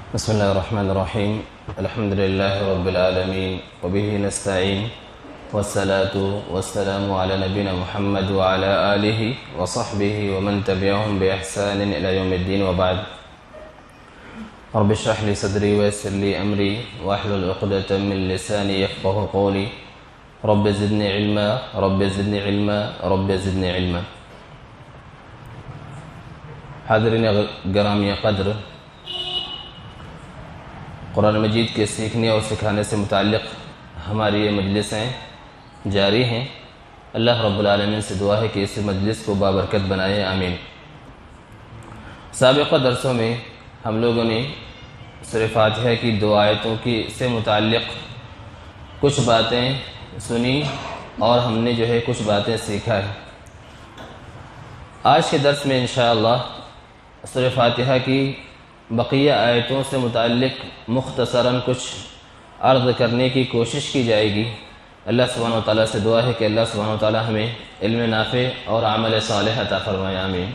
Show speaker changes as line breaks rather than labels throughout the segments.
بسم الله الرحمن الرحيم. الحمد لله رب العالمين وبه نستعين والصلاة والسلام على نبينا محمد وعلى آله وصحبه ومن تبعهم بإحسان إلى يوم الدين وبعد. رب اشرح لي صدري ويسر لي أمري واحلل عقدة من لساني يفقهوا قولي. رب زدني علما رب زدني علما رب زدني علما. حاضرین گرامی قدر، قرآن مجید کے سیکھنے اور سکھانے سے متعلق ہماری یہ مجلسیں جاری ہیں۔ اللہ رب العالمین سے دعا ہے کہ اس مجلس کو بابرکت بنائے، آمین۔ سابقہ درسوں میں ہم لوگوں نے سورہ فاتحہ کی 2 آیتوں سے متعلق کچھ باتیں سنی اور ہم نے جو ہے کچھ باتیں سیکھا ہے۔ آج کے درس میں انشاءاللہ سورہ فاتحہ کی بقیہ آیتوں سے متعلق مختصراً کچھ عرض کرنے کی کوشش کی جائے گی۔ اللہ سبحانہ و تعالیٰ سے دعا ہے کہ اللہ سبحانہ و تعالیٰ ہمیں علم نافع اور عمل صالح عطا فرمائے، آمین۔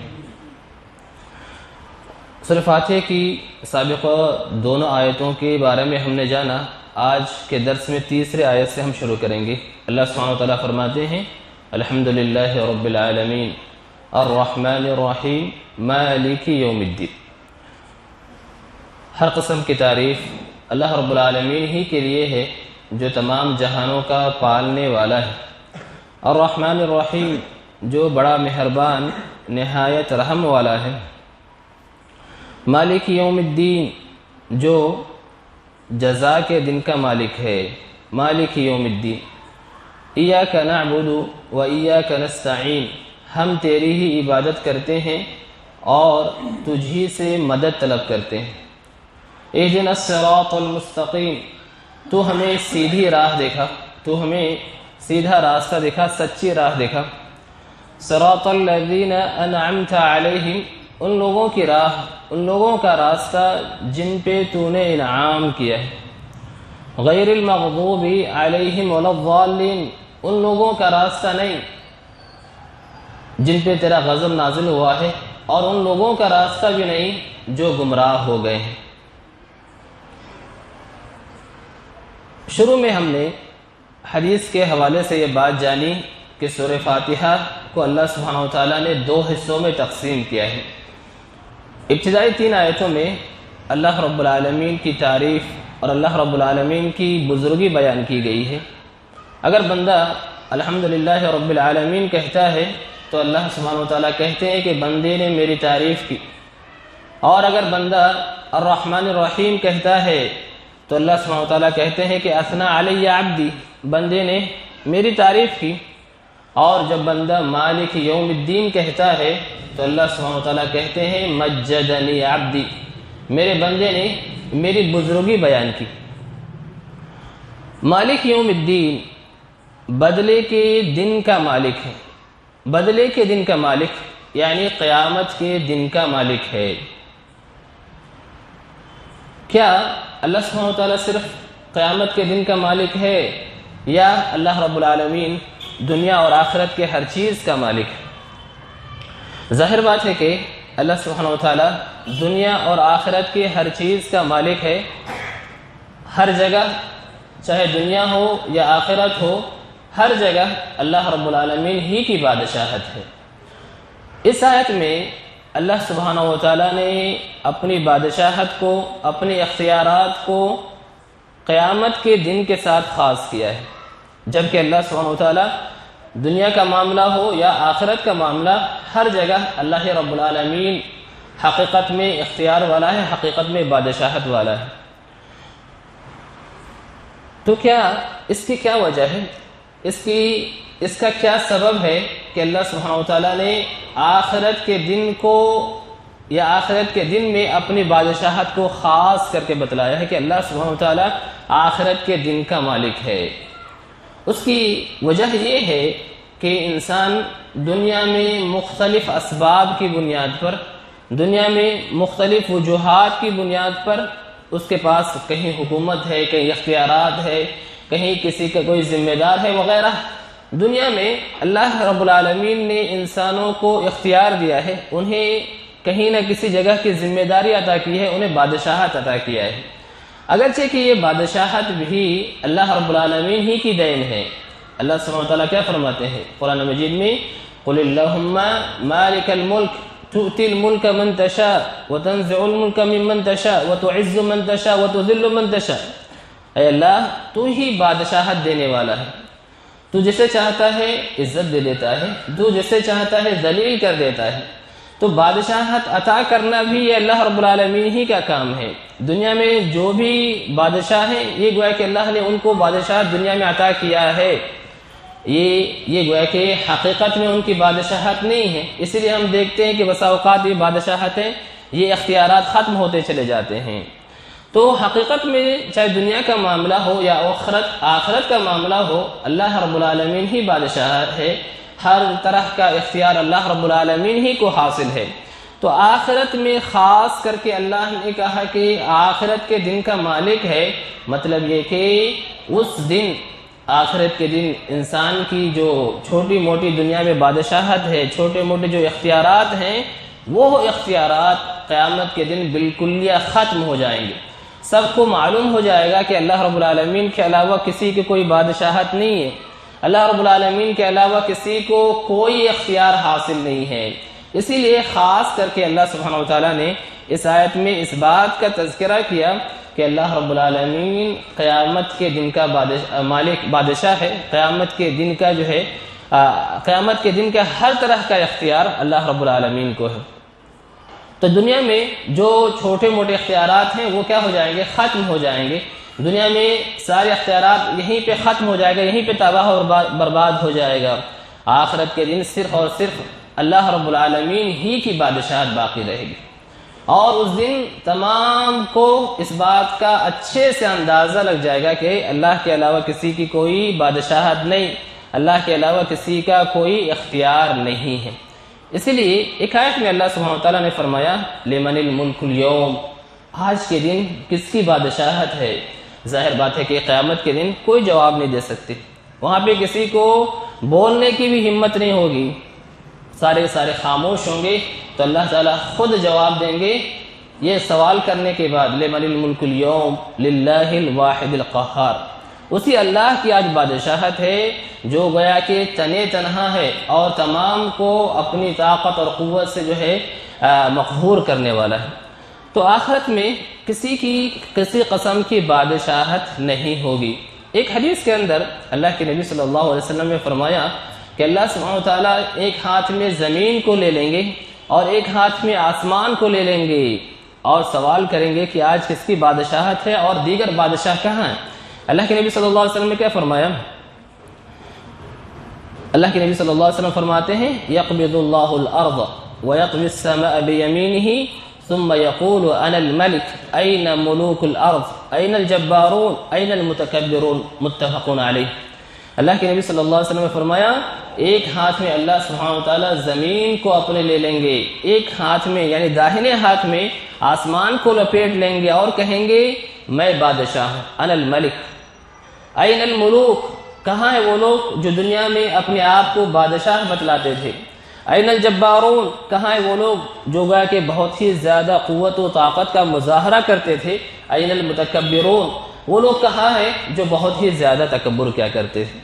سورہ فاتحہ کی سابقہ دونوں آیتوں کے بارے میں ہم نے جانا۔ آج کے درس میں تیسرے آیت سے ہم شروع کریں گے۔ اللہ سبحانہ و تعالیٰ فرماتے ہیں: الحمدللہ رب العالمین الرحمن الرحیم مالک یوم الدین۔ ہر قسم کی تعریف اللہ رب العالمین ہی کے لیے ہے جو تمام جہانوں کا پالنے والا ہے۔ الرحمن الرحیم، جو بڑا مہربان نہایت رحم والا ہے۔ مالک یوم الدین، جو جزا کے دن کا مالک ہے۔ مالک یوم الدین، ایاک نعبد و ایاک نستعین، ہم تیری ہی عبادت کرتے ہیں اور تجھی سے مدد طلب کرتے ہیں۔ اہدنا الصراط المستقیم، تو ہمیں سیدھی راہ دکھا، تو ہمیں سیدھا راستہ دکھا، سچی راہ دکھا۔ صراط الذین انعمت علیہم، ان لوگوں کی راہ، ان لوگوں کا راستہ جن پہ تو نے انعام کیا ہے۔ غیر المغضوب علیہم ولا الضالین، ان لوگوں کا راستہ نہیں جن پہ تیرا غضب نازل ہوا ہے، اور ان لوگوں کا راستہ بھی نہیں جو گمراہ ہو گئے ہیں۔ شروع میں ہم نے حدیث کے حوالے سے یہ بات جانی کہ سورہ فاتحہ کو اللہ سبحانہ و تعالیٰ نے 2 حصوں میں تقسیم کیا ہے۔ ابتدائی 3 آیتوں میں اللہ رب العالمین کی تعریف اور اللہ رب العالمین کی بزرگی بیان کی گئی ہے۔ اگر بندہ الحمدللہ رب العالمین کہتا ہے تو اللہ سبحانہ و تعالیٰ کہتے ہیں کہ بندے نے میری تعریف کی، اور اگر بندہ الرحمن الرحیم کہتا ہے تو اللہ سبحانہ و تعالیٰ کہتے ہیں کہ اثنا علی عبدی، بندے نے میری تعریف کی۔ اور جب بندہ مالک یوم الدین کہتا ہے تو اللہ سبحانہ و تعالیٰ کہتے ہیں مجدنی عبدی، میرے بندے نے میری بزرگی بیان کی۔ مالک یوم الدین بدلے کے دن کا مالک ہے، بدلے کے دن کا مالک یعنی قیامت کے دن کا مالک ہے۔ کیا اللہ سبحانہ و تعالیٰ صرف قیامت کے دن کا مالک ہے، یا اللہ رب العالمین دنیا اور آخرت کے ہر چیز کا مالک ہے؟ ظاہر بات ہے کہ اللہ سبحانہ و تعالیٰ دنیا اور آخرت کے ہر چیز کا مالک ہے۔ ہر جگہ، چاہے دنیا ہو یا آخرت ہو، ہر جگہ اللہ رب العالمین ہی کی بادشاہت ہے۔ اس آیت میں اللہ سبحانہ و تعالیٰ نے اپنی بادشاہت کو، اپنے اختیارات کو قیامت کے دن کے ساتھ خاص کیا ہے، جبکہ اللہ سبحانہ و تعالیٰ دنیا کا معاملہ ہو یا آخرت کا معاملہ، ہر جگہ اللہ رب العالمین حقیقت میں اختیار والا ہے، حقیقت میں بادشاہت والا ہے۔ تو کیا اس کی کیا وجہ ہے؟ اس کا کیا سبب ہے کہ اللہ سبحانہ و تعالیٰ نے آخرت کے دن کو یا آخرت کے دن میں اپنی بادشاہت کو خاص کر کے بتلایا ہے کہ اللہ سبحانہ و تعالیٰ آخرت کے دن کا مالک ہے؟ اس کی وجہ یہ ہے کہ انسان دنیا میں مختلف اسباب کی بنیاد پر، دنیا میں مختلف وجوہات کی بنیاد پر اس کے پاس کہیں حکومت ہے، کہیں اختیارات ہے، کہیں کسی کا کوئی ذمہ دار ہے وغیرہ۔ دنیا میں اللہ رب العالمین نے انسانوں کو اختیار دیا ہے، انہیں کہیں نہ کسی جگہ کی ذمہ داری عطا کی ہے، انہیں بادشاہت عطا کیا ہے، اگرچہ کہ یہ بادشاہت بھی اللہ رب العالمین ہی کی دین ہے۔ اللہ سبحانہ وتعالیٰ کیا فرماتے ہیں قرآن مجید میں، قل اللہم مالک الملک تؤتی الملک من تشاء وتنزع الملک ممن تشاء وتعز من تشاء وتذل من تشاء، اے اللہ تو ہی بادشاہت دینے والا ہے، تو جسے چاہتا ہے عزت دے دیتا ہے، تو جسے چاہتا ہے ذلیل کر دیتا ہے۔ تو بادشاہت عطا کرنا بھی یہ اللہ رب العالمین ہی کا کام ہے۔ دنیا میں جو بھی بادشاہ ہیں یہ گویا کہ اللہ نے ان کو بادشاہت دنیا میں عطا کیا ہے، یہ گویا کہ حقیقت میں ان کی بادشاہت نہیں ہے۔ اسی لیے ہم دیکھتے ہیں کہ بسا اوقات یہ بادشاہتیں، یہ اختیارات ختم ہوتے چلے جاتے ہیں۔ تو حقیقت میں چاہے دنیا کا معاملہ ہو یا آخرت کا معاملہ ہو، اللہ رب العالمین ہی بادشاہ ہے، ہر طرح کا اختیار اللہ رب العالمین ہی کو حاصل ہے۔ تو آخرت میں خاص کر کے اللہ نے کہا کہ آخرت کے دن کا مالک ہے، مطلب یہ کہ اس دن، آخرت کے دن انسان کی جو چھوٹی موٹی دنیا میں بادشاہت ہے، چھوٹے موٹے جو اختیارات ہیں، وہ اختیارات قیامت کے دن بالکلیہ ختم ہو جائیں گے۔ سب کو معلوم ہو جائے گا کہ اللہ رب العالمین کے علاوہ کسی کی کوئی بادشاہت نہیں ہے، اللہ رب العالمین کے علاوہ کسی کو کوئی اختیار حاصل نہیں ہے۔ اسی لیے خاص کر کے اللہ سبحانہ وتعالیٰ نے اس آیت میں اس بات کا تذکرہ کیا کہ اللہ رب العالمین قیامت کے دن کا بادشاہ ہے، قیامت کے دن کا جو ہے قیامت کے دن کا ہر طرح کا اختیار اللہ رب العالمین کو ہے۔ تو دنیا میں جو چھوٹے موٹے اختیارات ہیں وہ کیا ہو جائیں گے؟ ختم ہو جائیں گے۔ دنیا میں سارے اختیارات یہیں پہ ختم ہو جائے گا، یہیں پہ تباہ اور برباد ہو جائے گا۔ آخرت کے دن صرف اور صرف اللہ رب العالمین ہی کی بادشاہت باقی رہے گی، اور اس دن تمام کو اس بات کا اچھے سے اندازہ لگ جائے گا کہ اللہ کے علاوہ کسی کی کوئی بادشاہت نہیں، اللہ کے علاوہ کسی کا کوئی اختیار نہیں ہے۔ اسی لیے ایک آیت میں اللہ سبحانہ وتعالیٰ نے فرمایا لمن الملک اليوم، آج کے دن کس کی بادشاہت ہے؟ ظاہر بات ہے کہ قیامت کے دن کوئی جواب نہیں دے سکتے، وہاں پہ کسی کو بولنے کی بھی ہمت نہیں ہوگی، سارے خاموش ہوں گے۔ تو اللہ تعالیٰ خود جواب دیں گے یہ سوال کرنے کے بعد، لمن الملک اليوم للہ الواحد القہار، اسی اللہ کی آج بادشاہت ہے جو گویا کہ تنہا ہے اور تمام کو اپنی طاقت اور قوت سے جو ہے مقہور کرنے والا ہے۔ تو آخرت میں کسی قسم کی بادشاہت نہیں ہوگی۔ ایک حدیث کے اندر اللہ کے نبی صلی اللہ علیہ وسلم نے فرمایا کہ اللہ سبحانہ وتعالیٰ ایک ہاتھ میں زمین کو لے لیں گے اور ایک ہاتھ میں آسمان کو لے لیں گے اور سوال کریں گے کہ آج کس کی بادشاہت ہے اور دیگر بادشاہ کہاں ہیں؟ اللہ کے نبی صلی اللہ علیہ وسلم نے کیا فرمایا؟ اللہ کے نبی صلی اللہ علیہ وسلم فرماتے ہیں یقبض اللہ الارض ویطوی السماء بیمینہ ثم يقول انا الملك اين ملوك الارض اين الجبارون اين المتکبرون، متفق علیہ۔ اللہ کے نبی صلی اللہ علیہ وسلم نے فرمایا ایک ہاتھ میں اللہ سبحانہ وتعالیٰ زمین کو اپنے لے لیں گے، ایک ہاتھ میں یعنی داہنے ہاتھ میں آسمان کو لپیٹ لیں گے اور کہیں گے میں بادشاہ ہوں، انا الملک۔ این الملوک، کہاں ہے وہ لوگ جو دنیا میں اپنے آپ کو بادشاہ بتلاتے تھے؟ این الجبارون، کہاں ہے وہ لوگ جو گویا کہ بہت ہی زیادہ قوت و طاقت کا مظاہرہ کرتے تھے؟ این المتکبرون، وہ لوگ کہاں ہیں جو بہت ہی زیادہ تکبر کیا کرتے تھے؟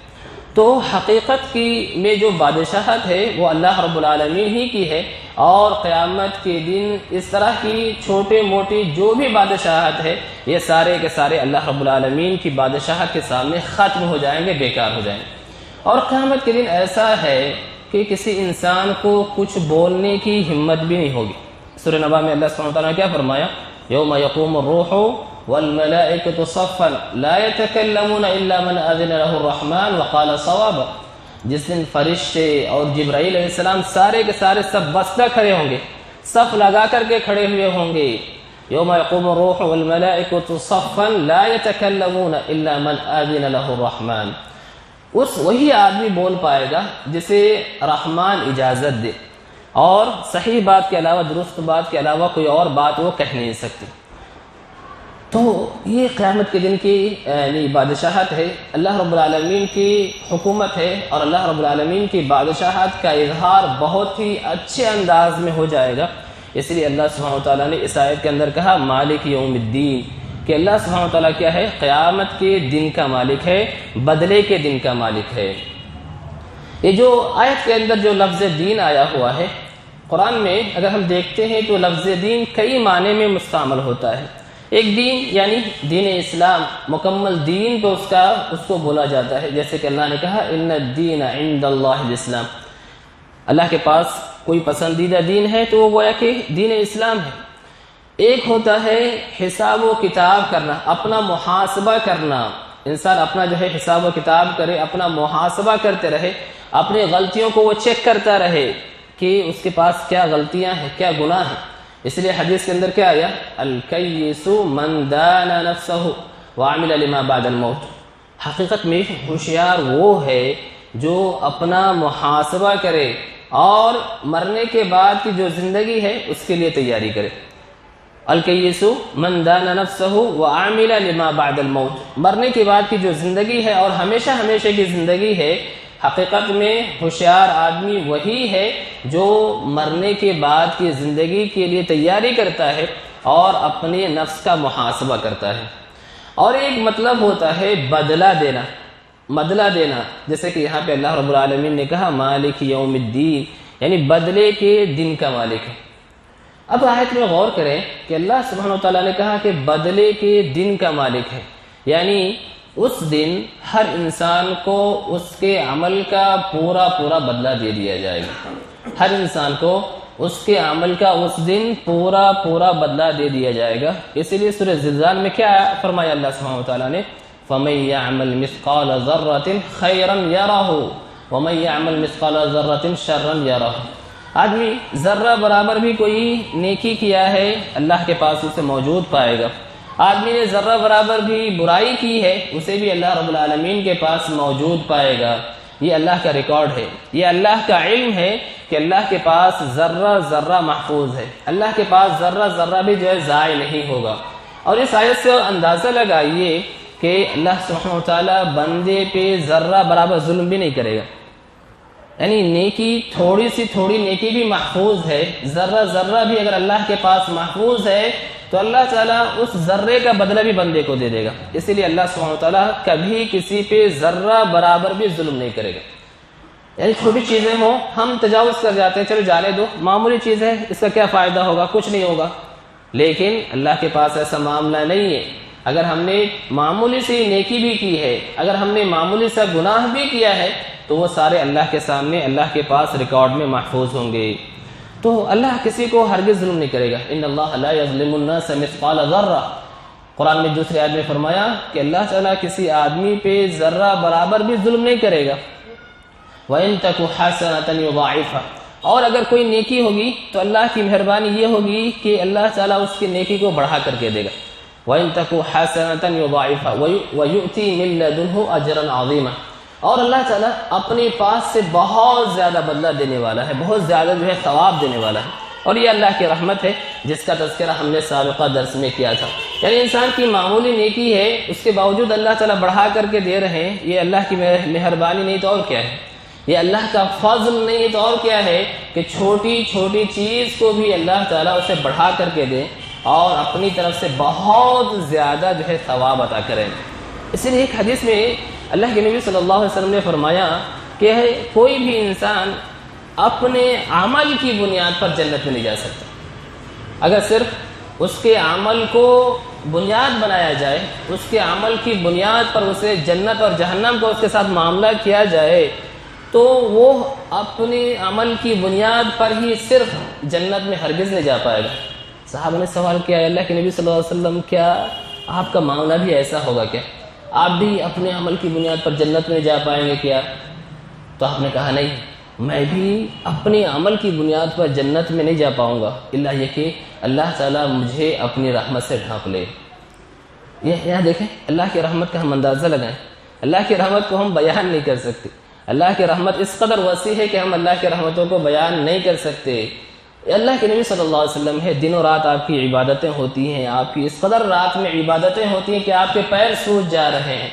تو حقیقت میں جو بادشاہت ہے وہ اللہ رب العالمین ہی کی ہے، اور قیامت کے دن اس طرح کی چھوٹے موٹی جو بھی بادشاہت ہے یہ سارے کے سارے اللہ رب العالمین کی بادشاہت کے سامنے ختم ہو جائیں گے، بیکار ہو جائیں گے۔ اور قیامت کے دن ایسا ہے کہ کسی انسان کو کچھ بولنے کی ہمت بھی نہیں ہوگی۔ سورہ نبا میں اللہ سبحانہ وتعالیٰ نے کیا فرمایا؟ یوم یقوم الروح والملائکۃ صفا لا یتکلمون الا من اذن له الرحمن وقال صوابا، جس دن فرشتے اور جبرائیل علیہ السلام سارے کے سارے سب بستہ کھڑے ہوں گے، صف لگا کر کے کھڑے ہوئے ہوں گے۔ یوم یقوم الروح والملائکۃ صفا لا یتکلمون الا من اذن له الرحمن، وہی آدمی بول پائے گا جسے رحمان اجازت دے، اور صحیح بات کے علاوہ، درست بات کے علاوہ کوئی اور بات وہ کہہ نہیں سکتے۔ تو یہ قیامت کے دن کی بادشاہت ہے، اللہ رب العالمین کی حکومت ہے، اور اللہ رب العالمین کی بادشاہت کا اظہار بہت ہی اچھے انداز میں ہو جائے گا۔ اس لیے اللہ سبحانہ وتعالیٰ نے اس آیت کے اندر کہا مالک یوم الدین، کہ اللہ سبحانہ وتعالیٰ کیا ہے؟ قیامت کے دن کا مالک ہے، بدلے کے دن کا مالک ہے۔ یہ جو آیت کے اندر جو لفظ دین آیا ہوا ہے، قرآن میں اگر ہم دیکھتے ہیں تو لفظ دین کئی معنی میں مستعمل ہوتا ہے۔ ایک دین یعنی دین اسلام، مکمل دین تو اس کو بولا جاتا ہے، جیسے کہ اللہ نے کہا ان الدین عند اللہ الاسلام، اللہ کے پاس کوئی پسندیدہ دین ہے تو وہ گویا کہ دین اسلام ہے۔ ایک ہوتا ہے حساب و کتاب کرنا، اپنا محاسبہ کرنا، انسان اپنا جو ہے حساب و کتاب کرے، اپنا محاسبہ کرتے رہے، اپنی غلطیوں کو وہ چیک کرتا رہے کہ اس کے پاس کیا غلطیاں ہیں، کیا گناہ ہیں۔ اس لیے حدیث کے اندر کیا آیا؟ الکیس من دان نفسہ وعمل لما بعد الموت، حقیقت میں ہوشیار وہ ہے جو اپنا محاسبہ کرے اور مرنے کے بعد کی جو زندگی ہے اس کے لیے تیاری کرے۔ الکیس من دان نفسہ وعمل لما بعد الموت، مرنے کے بعد کی جو زندگی ہے اور ہمیشہ ہمیشہ کی زندگی ہے، حقیقت میں ہوشیار آدمی وہی ہے جو مرنے کے بعد کی زندگی کے لیے تیاری کرتا ہے اور اپنے نفس کا محاسبہ کرتا ہے۔ اور ایک مطلب ہوتا ہے بدلہ دینا، بدلہ دینا، جیسے کہ یہاں پہ اللہ رب العالمین نے کہا مالک یوم الدین، یعنی بدلے کے دن کا مالک ہے۔ اب آیت میں غور کریں کہ اللہ سبحانہ وتعالیٰ نے کہا کہ بدلے کے دن کا مالک ہے، یعنی اس دن ہر انسان کو اس کے عمل کا پورا بدلہ دے دیا جائے گا، ہر انسان کو اس کے عمل کا اس دن پورا بدلہ دے دیا جائے گا۔ اسی لیے سورہ زلزال میں کیا فرمایا اللہ سبحانہ وتعالیٰ نے؟ فَمَن يَعْمَلْ مِثْقَالَ ذَرَّةٍ خَيْرًا يَرَهُ وَمَن يَعْمَلْ مِثْقَالَ ذَرَّةٍ شَرًّا يَرَهُ۔ آدمی ذرہ برابر بھی کوئی نیکی کیا ہے اللہ کے پاس اسے موجود پائے گا، آدمی نے ذرہ برابر بھی برائی کی ہے اسے بھی اللہ رب العالمین کے پاس موجود پائے گا۔ یہ اللہ کا ریکارڈ ہے، یہ اللہ کا علم ہے کہ اللہ کے پاس ذرہ محفوظ ہے، اللہ کے پاس ذرہ بھی جو ہے ضائع نہیں ہوگا۔ اور اس آیت سے اندازہ لگائیے کہ اللہ سبحانہ وتعالیٰ بندے پہ ذرہ برابر ظلم بھی نہیں کرے گا، یعنی نیکی تھوڑی نیکی بھی محفوظ ہے، ذرہ بھی اگر اللہ کے پاس محفوظ ہے تو اللہ تعالیٰ اس ذرے کا بدلہ بھی بندے کو دے دے گا۔ اسی لیے اللہ سبحانہ وتعالیٰ کبھی کسی پہ ذرہ برابر بھی ظلم نہیں کرے گا۔ یعنی چھوٹی چیزیں ہوں ہم تجاوز کر جاتے ہیں، چلو جانے دو، معمولی چیز ہے، اس کا کیا فائدہ ہوگا، کچھ نہیں ہوگا، لیکن اللہ کے پاس ایسا معاملہ نہیں ہے۔ اگر ہم نے معمولی سی نیکی بھی کی ہے، اگر ہم نے معمولی سا گناہ بھی کیا ہے تو وہ سارے اللہ کے سامنے اللہ کے پاس ریکارڈ میں محفوظ ہوں گے۔ تو اللہ کسی کو ہرگز ظلم نہیں کرے گا۔ ان اللہ لا یظلم الناس مثقال ذرہ، قرآن میں دوسری آیت میں فرمایا کہ اللہ تعالیٰ کسی آدمی پہ ذرہ برابر بھی ظلم نہیں کرے گا۔ وَإِن تَكُ حَسَنَةً يُضَاعِفْهَا، اور اگر کوئی نیکی ہوگی تو اللہ کی مہربانی یہ ہوگی کہ اللہ تعالیٰ اس کی نیکی کو بڑھا کر کے دے گا۔ وَإِن تَكُ حَسَنَةً يُضَاعِفْهَا وَيُؤْتِي مِن لَّدُنْهُ أَجْرًا عَظِيمًا، اور اللہ تعالیٰ اپنے پاس سے بہت زیادہ بدلہ دینے والا ہے، بہت زیادہ جو ہے ثواب دینے والا ہے۔ اور یہ اللہ کی رحمت ہے جس کا تذکرہ ہم نے سابقہ درس میں کیا تھا۔ یعنی انسان کی معمولی نیکی ہے، اس کے باوجود اللہ تعالیٰ بڑھا کر کے دے رہے ہیں، یہ اللہ کی مہربانی نہیں تو اور کیا ہے، یہ اللہ کا فضل نہیں تو اور کیا ہے کہ چھوٹی چیز کو بھی اللہ تعالیٰ اسے بڑھا کر کے دے اور اپنی طرف سے بہت زیادہ جو ہے ثواب عطا کریں۔ اسی لیے ایک حدیث میں اللہ کے نبی صلی اللہ علیہ وسلم نے فرمایا کہ کوئی بھی انسان اپنے عمل کی بنیاد پر جنت میں نہیں جا سکتا۔ اگر صرف اس کے عمل کو بنیاد بنایا جائے، اس کے عمل کی بنیاد پر اسے جنت اور جہنم کا اس کے ساتھ معاملہ کیا جائے تو وہ اپنے عمل کی بنیاد پر ہی صرف جنت میں ہرگز نہیں جا پائے گا۔ صحابہ نے سوال کیا، اللہ کے نبی صلی اللہ علیہ وسلم کیا آپ کا معاملہ بھی ایسا ہوگا کیا؟ آپ بھی اپنے عمل کی بنیاد پر جنت میں جا پائیں گے کیا؟ تو آپ نے کہا نہیں، میں بھی اپنے عمل کی بنیاد پر جنت میں نہیں جا پاؤں گا الا یہ کہ اللہ تعالیٰ مجھے اپنی رحمت سے ڈھانپ لے۔ یہاں دیکھیں اللہ کی رحمت کا ہم اندازہ لگائیں، اللہ کی رحمت کو ہم بیان نہیں کر سکتے، اللہ کی رحمت اس قدر وسیع ہے کہ ہم اللہ کی رحمتوں کو بیان نہیں کر سکتے۔ اللہ کے نبی صلی اللہ علیہ وسلم ہے، دن و رات آپ کی عبادتیں ہوتی ہیں، آپ کی اس قدر رات میں عبادتیں ہوتی ہیں کہ آپ کے پیر سوج جا رہے ہیں،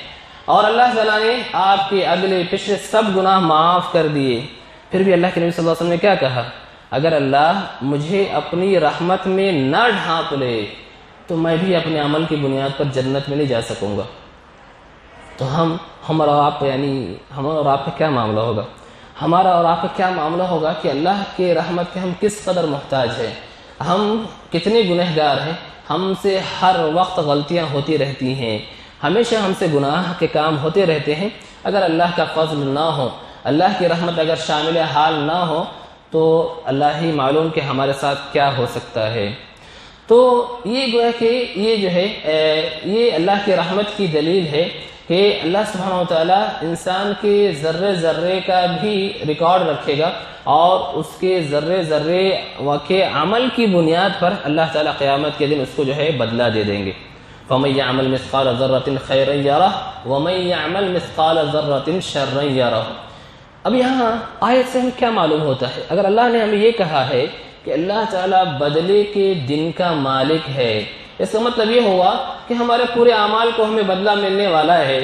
اور اللہ تعالیٰ نے آپ کے اگلے پچھلے سب گناہ معاف کر دیے، پھر بھی اللہ کے نبی صلی اللہ علیہ وسلم نے کیا کہا؟ اگر اللہ مجھے اپنی رحمت میں نہ ڈھانپ لے تو میں بھی اپنے عمل کی بنیاد پر جنت میں نہیں جا سکوں گا۔ تو ہمارا اور آپ ہمارا اور آپ کا کیا معاملہ ہوگا؟ ہمارا اور آپ کا کیا معاملہ ہوگا کہ اللہ کے رحمت کے ہم کس قدر محتاج ہیں، ہم کتنے گنہگار ہیں، ہم سے ہر وقت غلطیاں ہوتی رہتی ہیں، ہمیشہ ہم سے گناہ کے کام ہوتے رہتے ہیں۔ اگر اللہ کا فضل نہ ہو، اللہ کی رحمت اگر شامل حال نہ ہو تو اللہ ہی معلوم کہ ہمارے ساتھ کیا ہو سکتا ہے۔ تو یہ گویا کہ یہ جو ہے یہ اللہ کی رحمت کی دلیل ہے کہ اللہ سبحانہ و تعالیٰ انسان کے ذرے ذرے کا بھی ریکارڈ رکھے گا اور اس کے ذرے ذرے کے عمل کی بنیاد پر اللہ تعالیٰ قیامت کے دن اس کو جو ہے بدلہ دے دیں گے۔ فَمَن يَعْمَلْ مِثْقَالَ ذَرَّةٍ خَيْرًا يَرَهُ وَمَن يَعْمَلْ مِثْقَالَ ذَرَّةٍ شَرًّا يَرَهُ۔ اب یہاں آیت سے ہمیں کیا معلوم ہوتا ہے؟ اگر اللہ نے ہمیں یہ کہا ہے کہ اللہ تعالیٰ بدلے کے دن کا مالک ہے، اس کا مطلب یہ ہوا کہ ہمارے پورے اعمال کو ہمیں بدلہ ملنے والا ہے،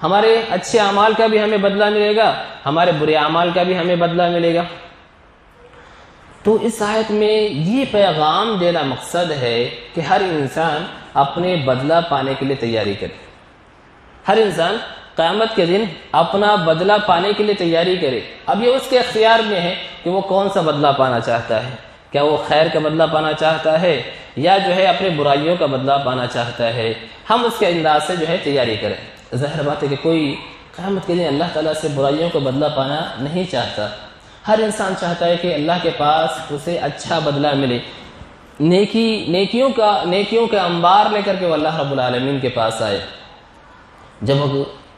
ہمارے اچھے اعمال کا بھی ہمیں بدلہ ملے گا، ہمارے برے اعمال کا بھی ہمیں بدلہ ملے گا۔ تو اس آیت میں یہ پیغام دینا مقصد ہے کہ ہر انسان اپنے بدلہ پانے کے لیے تیاری کرے، ہر انسان قیامت کے دن اپنا بدلہ پانے کے لیے تیاری کرے۔ اب یہ اس کے اختیار میں ہے کہ وہ کون سا بدلہ پانا چاہتا ہے، کیا وہ خیر کا بدلہ پانا چاہتا ہے یا جو ہے اپنے برائیوں کا بدلہ پانا چاہتا ہے۔ ہم اس کے انداز سے جو ہے تیاری کریں۔ ظاہر بات ہے کہ کوئی قیامت کے دن اللہ تعالیٰ سے برائیوں کا بدلہ پانا نہیں چاہتا، ہر انسان چاہتا ہے کہ اللہ کے پاس اسے اچھا بدلہ ملے، نیکیوں کا انبار لے کر کے وہ اللہ رب العالمین کے پاس آئے۔ جب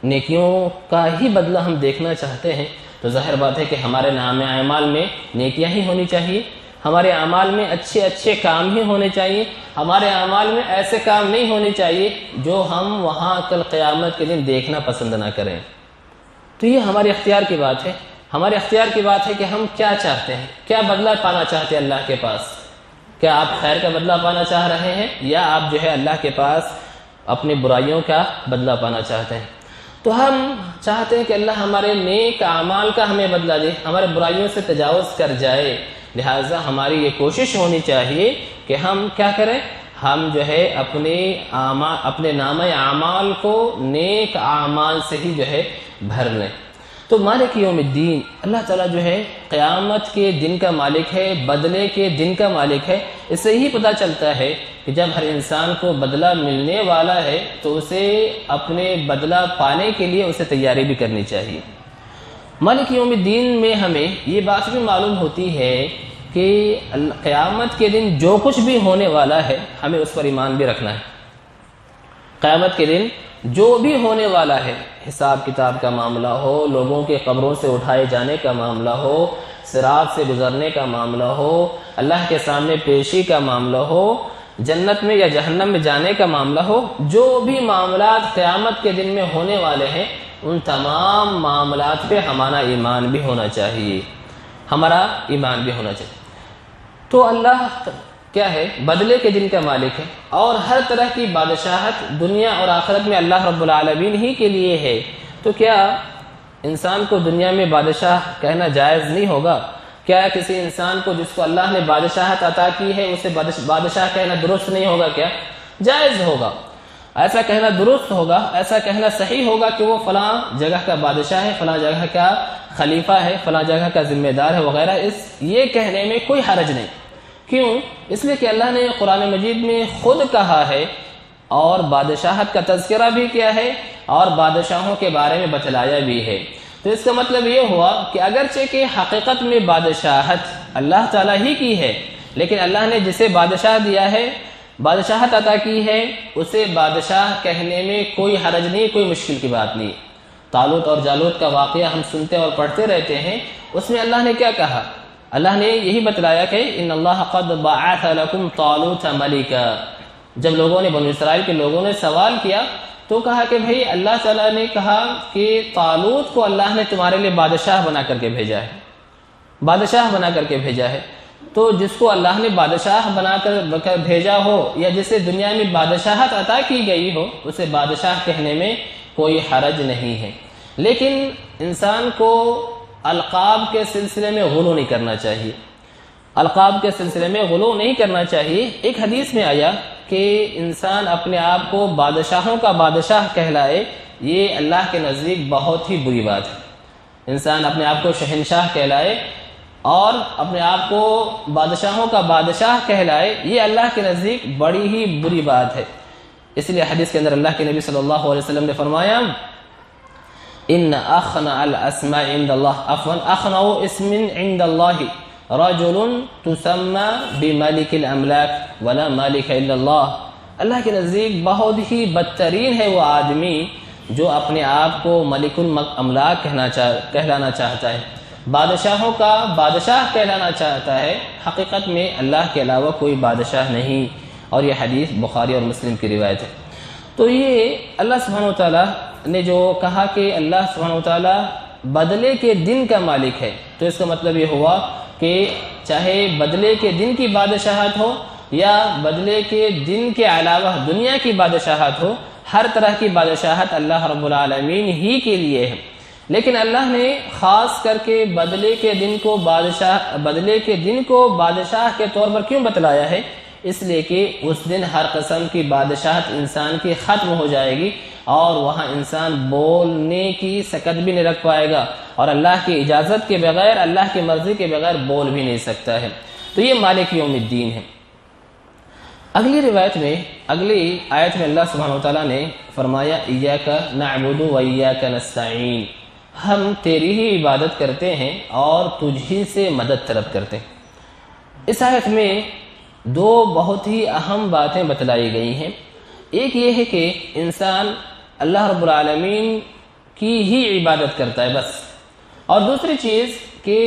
نیکیوں کا ہی بدلہ ہم دیکھنا چاہتے ہیں تو ظاہر بات ہے کہ ہمارے نام اعمال میں نیکیاں ہی ہونی چاہیے، ہمارے اعمال میں اچھے کام ہی ہونے چاہیے، ہمارے اعمال میں ایسے کام نہیں ہونے چاہیے جو ہم وہاں کل قیامت کے دن دیکھنا پسند نہ کریں۔ تو یہ ہمارے اختیار کی بات ہے، ہمارے اختیار کی بات ہے کہ ہم کیا چاہتے ہیں، کیا بدلہ پانا چاہتے ہیں اللہ کے پاس۔ کیا آپ خیر کا بدلہ پانا چاہ رہے ہیں یا آپ جو ہے اللہ کے پاس اپنی برائیوں کا بدلہ پانا چاہتے ہیں؟ تو ہم چاہتے ہیں کہ اللہ ہمارے نیک اعمال کا ہمیں بدلہ دے، ہمارے برائیوں سے تجاوز کر جائے، لہٰذا ہماری یہ کوشش ہونی چاہیے کہ ہم کیا کریں، ہم جو ہے اپنے نامہ اعمال کو نیک اعمال سے ہی جو ہے بھر لیں۔ تو مالک یوم الدین اللہ تعالیٰ جو ہے قیامت کے دن کا مالک ہے، بدلے کے دن کا مالک ہے۔ اس سے ہی پتہ چلتا ہے کہ جب ہر انسان کو بدلہ ملنے والا ہے تو اسے اپنے بدلہ پانے کے لیے اسے تیاری بھی کرنی چاہیے۔ مالک یوم الدین میں ہمیں یہ بات بھی معلوم ہوتی ہے کہ قیامت کے دن جو کچھ بھی ہونے والا ہے ہمیں اس پر ایمان بھی رکھنا ہے۔ قیامت کے دن جو بھی ہونے والا ہے، حساب کتاب کا معاملہ ہو، لوگوں کے قبروں سے اٹھائے جانے کا معاملہ ہو، صراط سے گزرنے کا معاملہ ہو، اللہ کے سامنے پیشی کا معاملہ ہو، جنت میں یا جہنم میں جانے کا معاملہ ہو، جو بھی معاملات قیامت کے دن میں ہونے والے ہیں ان تمام معاملات پہ ہمارا ایمان بھی ہونا چاہیے، ہمارا ایمان بھی ہونا چاہیے۔ تو اللہ کیا ہے؟ بدلے کے دن کا مالک ہے اور ہر طرح کی بادشاہت دنیا اور آخرت میں اللہ رب العالمین ہی کے لیے ہے۔ تو کیا انسان کو دنیا میں بادشاہ کہنا جائز نہیں ہوگا؟ کیا کسی انسان کو جس کو اللہ نے بادشاہت عطا کی ہے اسے بادشاہ کہنا درست نہیں ہوگا؟ کیا جائز ہوگا، ایسا کہنا درست ہوگا، ایسا کہنا صحیح ہوگا کہ وہ فلاں جگہ کا بادشاہ ہے، فلاں جگہ کا خلیفہ ہے، فلاں جگہ کا ذمہ دار ہے وغیرہ، یہ کہنے میں کوئی حرج نہیں۔ کیوں؟ اس لیے کہ اللہ نے قرآن مجید میں خود کہا ہے اور بادشاہت کا تذکرہ بھی کیا ہے اور بادشاہوں کے بارے میں بتلایا بھی ہے۔ تو اس کا مطلب یہ ہوا کہ اگرچہ کہ حقیقت میں بادشاہت اللہ تعالیٰ ہی کی ہے، لیکن اللہ نے جسے بادشاہ دیا ہے، بادشاہت عطا کی ہے، اسے بادشاہ کہنے میں کوئی حرج نہیں، کوئی مشکل کی بات نہیں۔ طالوت اور جالوت کا واقعہ ہم سنتے اور پڑھتے رہتے ہیں، اس میں اللہ نے کیا کہا؟ اللہ نے یہی بتلایا کہ ان اللہ قد بعث لکم طالوت ملکا۔ جب لوگوں نے بنو اسرائیل کے لوگوں نے سوال کیا تو کہا کہ بھئی اللہ تعالیٰ نے کہا کہ طالوت کو اللہ نے تمہارے لیے بادشاہ بنا کر کے بھیجا ہے، بادشاہ بنا کر کے بھیجا ہے۔ تو جس کو اللہ نے بادشاہ بنا کر بھیجا ہو یا جسے دنیا میں بادشاہت عطا کی گئی ہو اسے بادشاہ کہنے میں کوئی حرج نہیں ہے، لیکن انسان کو القاب کے سلسلے میں غلو نہیں کرنا چاہیے۔ القاب کے سلسلے میں غلو نہیں کرنا چاہیے۔ ایک حدیث میں آیا کہ انسان اپنے آپ کو بادشاہوں کا بادشاہ کہلائے، یہ اللہ کے نزدیک بہت ہی بری بات ہے۔ انسان اپنے آپ کو شہنشاہ کہلائے اور اپنے آپ کو بادشاہوں کا بادشاہ کہلائے، یہ اللہ کے نزدیک بڑی ہی بری بات ہے۔ اس لیے حدیث کے اندر اللہ کے نبی صلی اللہ علیہ وسلم نے فرمایا ان اخنع الاسماء عند اللہ، اخنع اسم عند اللہ رجل تسمى بمالک الاملاک ولا مالک الا اللہ۔ اللہ کے نزدیک بہت ہی بدترین ہے وہ آدمی جو اپنے آپ کو ملک الاملاک کہلانا چاہتا ہے، بادشاہوں کا بادشاہ کہلانا چاہتا ہے، حقیقت میں اللہ کے علاوہ کوئی بادشاہ نہیں۔ اور یہ حدیث بخاری اور مسلم کی روایت ہے۔ تو یہ اللہ سبحانہ وتعالیٰ نے جو کہا کہ اللہ سبحانہ وتعالیٰ بدلے کے دن کا مالک ہے، تو اس کا مطلب یہ ہوا کہ چاہے بدلے کے دن کی بادشاہت ہو یا بدلے کے دن کے علاوہ دنیا کی بادشاہت ہو، ہر طرح کی بادشاہت اللہ رب العالمین ہی کے لیے ہے۔ لیکن اللہ نے خاص کر کے بدلے کے دن کو بادشاہ کے طور پر کیوں بتلایا ہے؟ اس لیے کہ اس دن ہر قسم کی بادشاہت انسان کی ختم ہو جائے گی اور وہاں انسان بولنے کی سکت بھی نہیں رکھ پائے گا، اور اللہ کی اجازت کے بغیر، اللہ کی مرضی کے بغیر بول بھی نہیں سکتا ہے۔ تو یہ مالک یوم الدین ہے۔ اگلی روایت میں، اگلی آیت میں اللہ سبحانہ وتعالیٰ نے فرمایا ایاک نعبد و ایاک نستعین، ہم تیری ہی عبادت کرتے ہیں اور تجھ ہی سے مدد طلب کرتے ہیں۔ اس آیت میں دو بہت ہی اہم باتیں بتلائی گئی ہیں۔ ایک یہ ہے کہ انسان اللہ رب العالمین کی ہی عبادت کرتا ہے بس، اور دوسری چیز کہ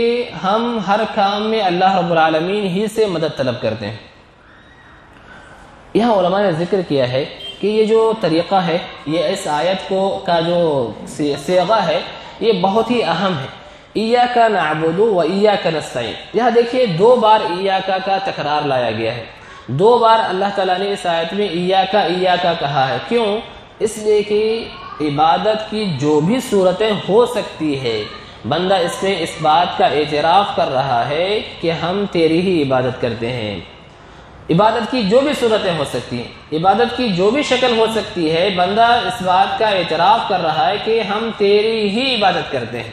ہم ہر کام میں اللہ رب العالمین ہی سے مدد طلب کرتے ہیں۔ یہاں علماء نے ذکر کیا ہے کہ یہ جو طریقہ ہے، یہ اس آیت کا جو صیغہ ہے یہ بہت ہی اہم ہے۔ ایاک نعبد و ایاک نستعین، یہاں دیکھیے دو بار ایاک کا تکرار لایا گیا ہے، دو بار اللہ تعالیٰ نے اس آیت میں ایاک ایاک کہا ہے۔ کیوں؟ اس لیے کہ عبادت کی جو بھی صورتیں ہو سکتی ہے، بندہ اس میں اس بات کا اعتراف کر رہا ہے کہ ہم تیری ہی عبادت کرتے ہیں۔ عبادت کی جو بھی صورتیں ہو سکتی ہیں، عبادت کی جو بھی شکل ہو سکتی ہے، بندہ اس بات کا اعتراف کر رہا ہے کہ ہم تیری ہی عبادت کرتے ہیں۔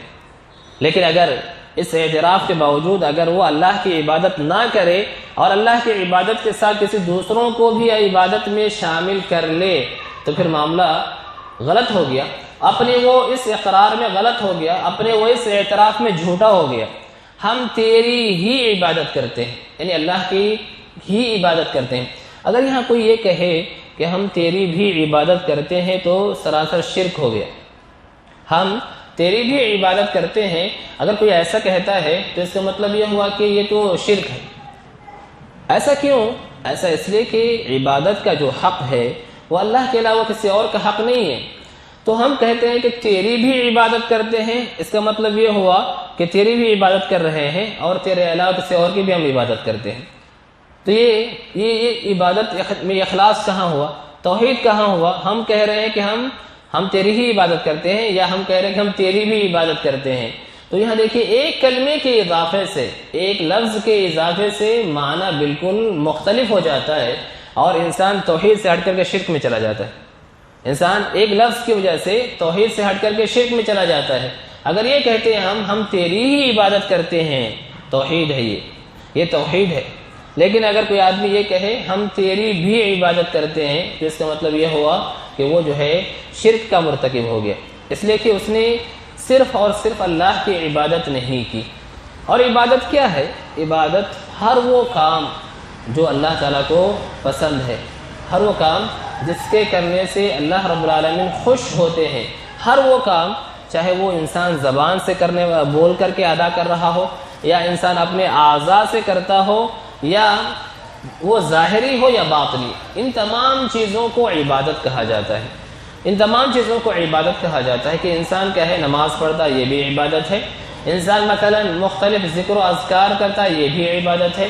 لیکن اگر اس اعتراف کے باوجود اگر وہ اللہ کی عبادت نہ کرے اور اللہ کی عبادت کے ساتھ کسی دوسروں کو بھی عبادت میں شامل کر لے تو پھر معاملہ غلط ہو گیا، اپنے وہ اس اقرار میں غلط ہو گیا، اپنے وہ اس اعتراف میں جھوٹا ہو گیا۔ ہم تیری ہی عبادت کرتے ہیں، یعنی اللہ کی ہی عبادت کرتے ہیں۔ اگر یہاں کوئی یہ کہے کہ ہم تیری بھی عبادت کرتے ہیں تو سراسر شرک ہو گیا۔ ہم تیری بھی عبادت کرتے ہیں، اگر کوئی ایسا کہتا ہے تو اس کا مطلب یہ ہوا کہ یہ تو شرک ہے۔ ایسا کیوں؟ ایسا اس لیے کہ عبادت کا جو حق ہے وہ اللہ کے علاوہ کسی اور کا حق نہیں ہے۔ تو ہم کہتے ہیں کہ تیری بھی عبادت کرتے ہیں، اس کا مطلب یہ ہوا کہ تیری بھی عبادت کر رہے ہیں اور تیرے علاوہ کسی اور کی بھی ہم عبادت کرتے ہیں۔ تو یہ عبادت میں اخلاص کہاں ہوا؟ توحید کہاں ہوا؟ ہم کہہ رہے ہیں کہ ہم تیری ہی عبادت کرتے ہیں، یا ہم کہہ رہے ہیں کہ ہم تیری بھی عبادت کرتے ہیں۔ تو یہاں دیکھیے ایک کلمے کے اضافے سے، ایک لفظ کے اضافے سے معنی بالکل مختلف ہو جاتا ہے اور انسان توحید سے ہٹ کر کے شرک میں چلا جاتا ہے۔ انسان ایک لفظ کی وجہ سے توحید سے ہٹ کر کے شرک میں چلا جاتا ہے۔ اگر یہ کہتے ہیں ہم تیری ہی عبادت کرتے ہیں، توحید ہے، یہ توحید ہے۔ لیکن اگر کوئی آدمی یہ کہے ہم تیری بھی عبادت کرتے ہیں تو اس کا مطلب یہ ہوا کہ وہ جو ہے شرک کا مرتکب ہو گیا، اس لیے کہ اس نے صرف اور صرف اللہ کی عبادت نہیں کی۔ اور عبادت کیا ہے؟ عبادت ہر وہ کام جو اللہ تعالیٰ کو پسند ہے، ہر وہ کام جس کے کرنے سے اللہ رب العالمین خوش ہوتے ہیں، ہر وہ کام، چاہے وہ انسان زبان سے بول کر کے ادا کر رہا ہو، یا انسان اپنے اعضاء سے کرتا ہو، یا وہ ظاہری ہو یا باطنی، ان تمام چیزوں کو عبادت کہا جاتا ہے۔ ان تمام چیزوں کو عبادت کہا جاتا ہے کہ انسان کہے نماز پڑھتا یہ بھی عبادت ہے، انسان مثلا مختلف ذکر و اذکار کرتا ہے یہ بھی عبادت ہے،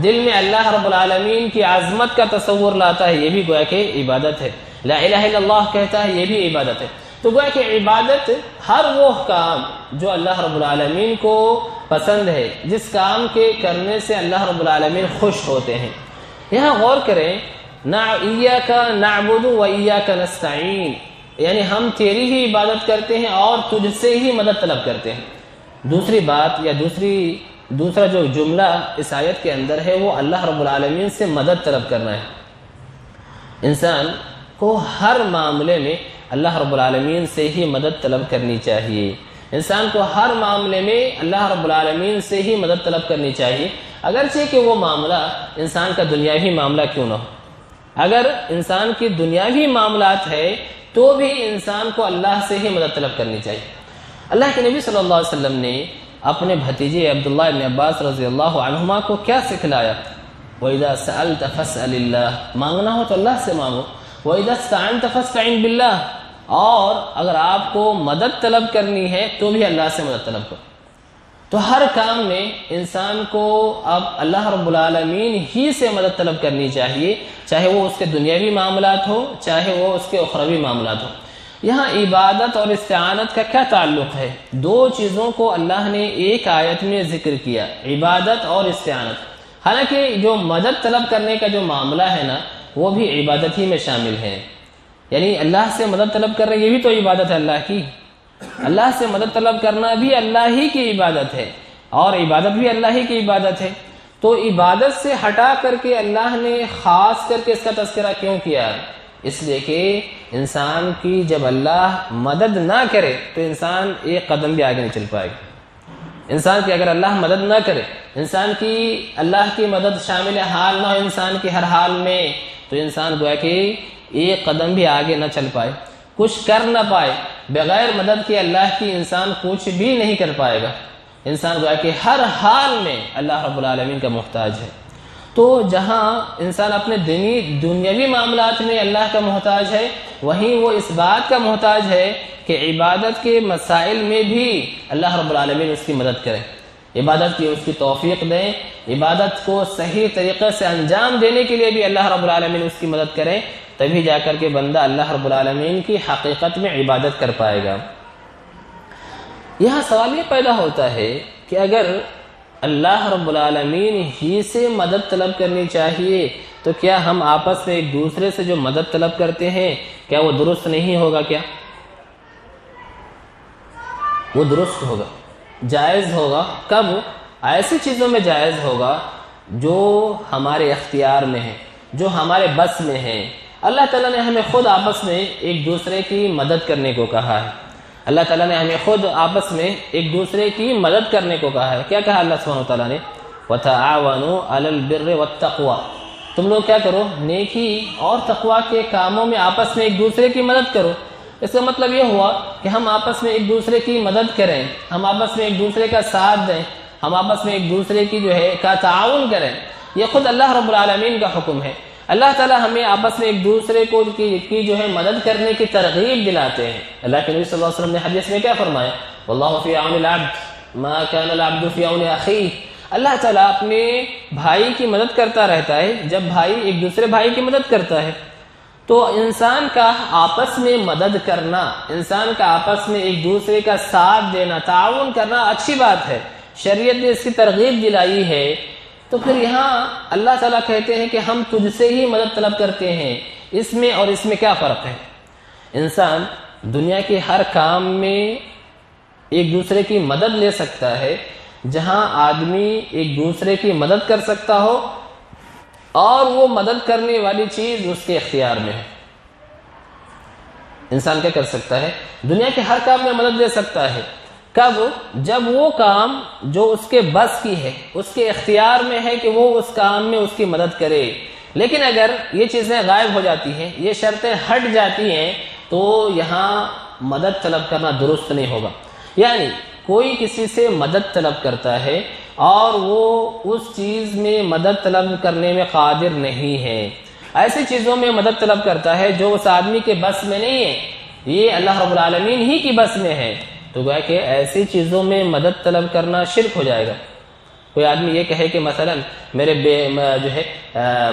دل میں اللہ رب العالمین کی عظمت کا تصور لاتا ہے یہ بھی گویا کہ عبادت ہے، لا الہ الا اللہ کہتا ہے یہ بھی عبادت ہے۔ تو گویا کہ عبادت ہر وہ کام جو اللہ رب العالمین کو پسند ہے، جس کام کے کرنے سے اللہ رب العالمین خوش ہوتے ہیں۔ یہاں غور کریں، ایاک نعبد و ایاک نستعین، یعنی ہم تیری ہی عبادت کرتے ہیں اور تجھ سے ہی مدد طلب کرتے ہیں۔ دوسری بات یا دوسرا جو جملہ اس آیت کے اندر ہے وہ اللہ رب العالمین سے مدد طلب کرنا ہے۔ انسان کو ہر معاملے میں اللہ رب العالمین سے ہی مدد طلب کرنی چاہیے، انسان کو ہر معاملے میں اللہ رب العالمین سے ہی مدد طلب کرنی چاہیے، اگرچہ کہ وہ معاملہ انسان کا دنیاوی معاملہ کیوں نہ ہو۔ اگر انسان کی دنیاوی معاملات ہے تو بھی انسان کو اللہ سے ہی مدد طلب کرنی چاہیے۔ اللہ کے نبی صلی اللہ علیہ وسلم نے اپنے بھتیجے عبداللہ ابن عباس رضی اللہ عنہما کو کیا سکھلایا؟ وَإِذَا سَأَلْتَ فَاسْأَلِ اللَّهِ، مانگنا ہو تو اللہ سے مانگو، وَإِذَا اسْتَعَنْتَ فَاسْتَعِنْ بِاللَّهِ، اور اگر آپ کو مدد طلب کرنی ہے تو بھی اللہ سے مدد طلب کرو۔ تو ہر کام میں انسان کو اب اللہ رب العالمین ہی سے مدد طلب کرنی چاہیے، چاہے وہ اس کے دنیاوی معاملات ہو، چاہے وہ اس کے اخروی معاملات ہو۔ یہاں عبادت اور استعانت کا کیا تعلق ہے؟ دو چیزوں کو اللہ نے ایک آیت میں ذکر کیا، عبادت اور استعانت۔ حالانکہ جو مدد طلب کرنے کا جو معاملہ ہے نا، وہ بھی عبادت ہی میں شامل ہے، یعنی اللہ سے مدد طلب کر رہے، یہ بھی تو عبادت ہے اللہ کی۔ اللہ سے مدد طلب کرنا بھی اللہ ہی کی عبادت ہے، اور عبادت بھی اللہ ہی کی عبادت ہے۔ تو عبادت سے ہٹا کر کے اللہ نے خاص کر کے اس کا تذکرہ کیوں کیا؟ اس لیے کہ انسان کی جب اللہ مدد نہ کرے تو انسان ایک قدم بھی آگے نہیں چل پائے گا۔ انسان کی اگر اللہ مدد نہ کرے، انسان کی اللہ کی مدد شامل حال نہ ہو انسان کی ہر حال میں، تو انسان گویا کہ ایک قدم بھی آگے نہ چل پائے، کچھ کر نہ پائے۔ بغیر مدد کے اللہ کی انسان کچھ بھی نہیں کر پائے گا۔ انسان گویا کہ ہر حال میں اللہ رب العالمین کا محتاج ہے۔ تو جہاں انسان اپنے دنیاوی معاملات میں اللہ کا محتاج ہے، وہیں وہ اس بات کا محتاج ہے کہ عبادت کے مسائل میں بھی اللہ رب العالمین اس کی مدد کرے، عبادت کی اس کی توفیق دیں، عبادت کو صحیح طریقے سے انجام دینے کے لیے بھی اللہ رب العالمین اس کی مدد کرے، تبھی جا کر کے بندہ اللہ رب العالمین کی حقیقت میں عبادت کر پائے گا۔ یہاں سوال یہ پیدا ہوتا ہے کہ اگر اللہ رب العالمین ہی سے مدد طلب کرنی چاہیے تو کیا ہم آپس میں ایک دوسرے سے جو مدد طلب کرتے ہیں کیا وہ درست نہیں ہوگا؟ کیا وہ درست ہوگا، جائز ہوگا؟ کب؟ ایسی چیزوں میں جائز ہوگا جو ہمارے اختیار میں ہیں، جو ہمارے بس میں ہیں۔ اللہ تعالیٰ نے ہمیں خود آپس میں ایک دوسرے کی مدد کرنے کو کہا ہے، اللہ تعالیٰ نے ہمیں خود آپس میں ایک دوسرے کی مدد کرنے کو کہا ہے۔ کیا کہا اللہ سبحانہ وتعالیٰ نے؟ وَتَعَاوَنُوا عَلَى الْبِرِّ وَالتَّقْوَى، تم لوگ کیا کرو؟ نیکی اور تقویٰ کے کاموں میں آپس میں ایک دوسرے کی مدد کرو۔ اس کا مطلب یہ ہوا کہ ہم آپس میں ایک دوسرے کی مدد کریں، ہم آپس میں ایک دوسرے کا ساتھ دیں، ہم آپس میں ایک دوسرے کی کا تعاون کریں۔ یہ خود اللہ رب العالمین کا حکم ہے۔ اللہ تعالیٰ ہمیں آپس میں ایک دوسرے کو کی مدد کرنے کی ترغیب دلاتے ہیں۔ اللہ کے نبی صلی اللہ علیہ وسلم نے حدیث میں کیا فرمایا؟ واللہ فی عون العبد ما کان العبد فی عون اخیہ، اللہ تعالیٰ اپنے بھائی کی مدد کرتا رہتا ہے جب بھائی ایک دوسرے بھائی کی مدد کرتا ہے۔ تو انسان کا آپس میں مدد کرنا، انسان کا آپس میں ایک دوسرے کا ساتھ دینا، تعاون کرنا اچھی بات ہے، شریعت نے اس کی ترغیب دلائی ہے۔ تو پھر یہاں اللہ تعالیٰ کہتے ہیں کہ ہم تجھ سے ہی مدد طلب کرتے ہیں، اس میں اور اس میں کیا فرق ہے؟ انسان دنیا کے ہر کام میں ایک دوسرے کی مدد لے سکتا ہے، جہاں آدمی ایک دوسرے کی مدد کر سکتا ہو اور وہ مدد کرنے والی چیز اس کے اختیار میں ہے۔ انسان کیا کر سکتا ہے؟ دنیا کے ہر کام میں مدد لے سکتا ہے۔ کب؟ جب وہ کام جو اس کے بس کی ہے، اس کے اختیار میں ہے کہ وہ اس کام میں اس کی مدد کرے۔ لیکن اگر یہ چیزیں غائب ہو جاتی ہیں، یہ شرطیں ہٹ جاتی ہیں، تو یہاں مدد طلب کرنا درست نہیں ہوگا۔ یعنی کوئی کسی سے مدد طلب کرتا ہے اور وہ اس چیز میں مدد طلب کرنے میں قادر نہیں ہے، ایسی چیزوں میں مدد طلب کرتا ہے جو اس آدمی کے بس میں نہیں ہے، یہ اللہ رب العالمین ہی کی بس میں ہے، تو گویا کہ ایسی چیزوں میں مدد طلب کرنا شرک ہو جائے گا۔ کوئی آدمی یہ کہے کہ مثلا میرے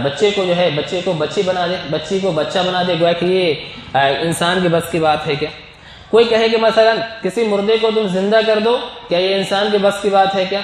بچے کو بچی بنا دے، بچی کو بچہ بنا دے، گویا کہ یہ انسان کی بس کی بات ہے کیا؟ کوئی کہے کہ مثلا کسی مردے کو تم زندہ کر دو، کیا یہ انسان کے بس کی بات ہے کیا؟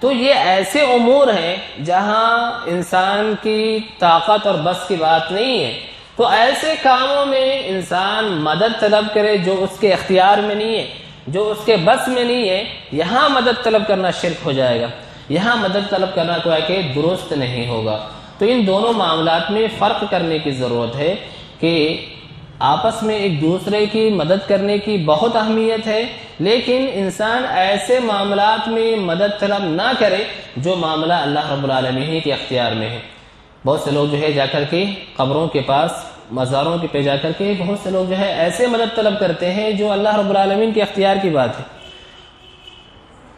تو یہ ایسے امور ہیں جہاں انسان کی طاقت اور بس کی بات نہیں ہے، تو ایسے کاموں میں انسان مدد طلب کرے جو اس کے اختیار میں نہیں ہے، جو اس کے بس میں نہیں ہے، یہاں مدد طلب کرنا شرک ہو جائے گا، یہاں مدد طلب کرنا کوئی کہ درست نہیں ہوگا۔ تو ان دونوں معاملات میں فرق کرنے کی ضرورت ہے کہ آپس میں ایک دوسرے کی مدد کرنے کی بہت اہمیت ہے، لیکن انسان ایسے معاملات میں مدد طلب نہ کرے جو معاملہ اللہ رب العالمین کے اختیار میں ہے۔ بہت سے لوگ جو ہے جا کر کے قبروں کے پاس، مزاروں کے پہ جا کر کے بہت سے لوگ جو ہے ایسے مدد طلب کرتے ہیں جو اللہ رب العالمین کے اختیار کی بات ہے،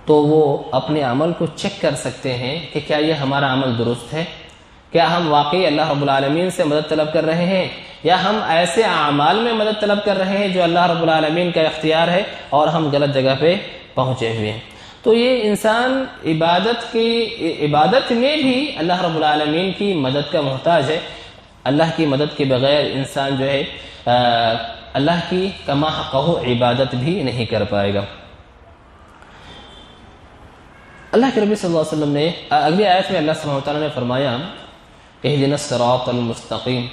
تو وہ اپنے عمل کو چیک کر سکتے ہیں کہ کیا یہ ہمارا عمل درست ہے، کیا ہم واقعی اللہ رب العالمین سے مدد طلب کر رہے ہیں، یا ہم ایسے اعمال میں مدد طلب کر رہے ہیں جو اللہ رب العالمین کا اختیار ہے اور ہم غلط جگہ پہ پہنچے ہوئے ہیں۔ تو یہ انسان عبادت میں بھی اللہ رب العالمین کی مدد کا محتاج ہے۔ اللہ کی مدد کے بغیر انسان جو ہے اللہ کی کما حقہ عبادت بھی نہیں کر پائے گا۔ اللہ کے نبی صلی اللہ علیہ وسلم نے اگلی آیت میں اللہ سبحانہ وتعالیٰ نے فرمایا اہدنا الصراط المستقیم،